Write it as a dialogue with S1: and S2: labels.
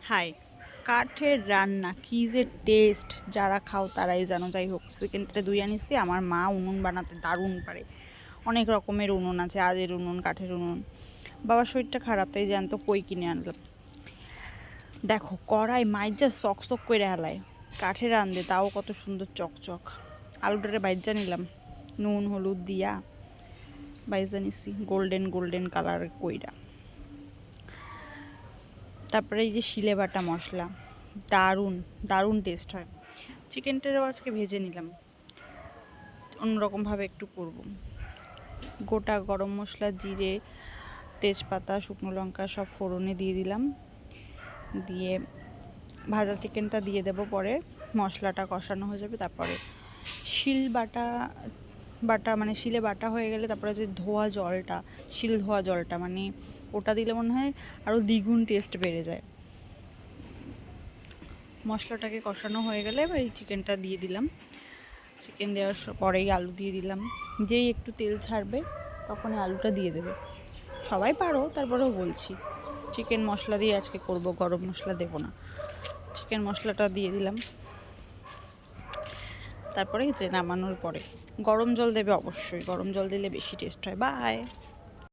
S1: High, কাঠের রান্না কী যে টেস্ট, যারা খাও তারাই জানো। যাই হোক, চিকেনটা ধুয়ে আনিছি। আমার মা উনুন বানাতে দারুণ পারে। অনেক রকমের উনুন আছে, আজের উনুন, কাঠের উনুন। বাবার শরীরটা খারাপ, তাই জ্যান্ত কই কিনে আনলাম। দেখো, কড়াই মাইজা চক চক করে হেলায়। কাঠের রান্ধে তাও কত সুন্দর চকচক। আলুটারে বাইজা নিলাম, নুন হলুদ দিয়া বাইজা নিছি গোল্ডেন গোল্ডেন কালার কইরা। তারপরে এই যে শিলে বাটা মশলা, দারুণ দারুণ টেস্ট হয়। চিকেনটারও আজকে ভেজে নিলাম, অন্যরকমভাবে একটু করব। গোটা গরম মশলা, জিরে, তেজপাতা, শুকনো লঙ্কা সব ফোড়নে দিয়ে দিলাম। দিয়ে ভাজা চিকেনটা দিয়ে দেবো, পরে মশলাটা কষানো হয়ে যাবে। তারপরে শিল বাটা বাটা মানে শিলে বাটা হয়ে গেলে তারপরে যে ধোয়া জলটা, শিল ধোয়া জলটা, মানে ওটা দিলে মনে হয় আরও দ্বিগুণ টেস্ট বেড়ে যায়। মশলাটাকে কষানো হয়ে গেলে এই চিকেনটা দিয়ে দিলাম। চিকেন দেওয়ার পরেই আলু দিয়ে দিলাম। যেই একটু তেল ছাড়বে তখনই আলুটা দিয়ে দেবে। সবাই পারো, তারপরেও বলছি। চিকেন মশলা দিয়ে আজকে করব, গরম মশলা দেব না। চিকেন মশলাটা দিয়ে দিলাম। তারপরে যে নামানোর পরে গরম জল দেবে অবশ্যই, গরম জল দিলে বেশি টেস্ট হয়। বাই।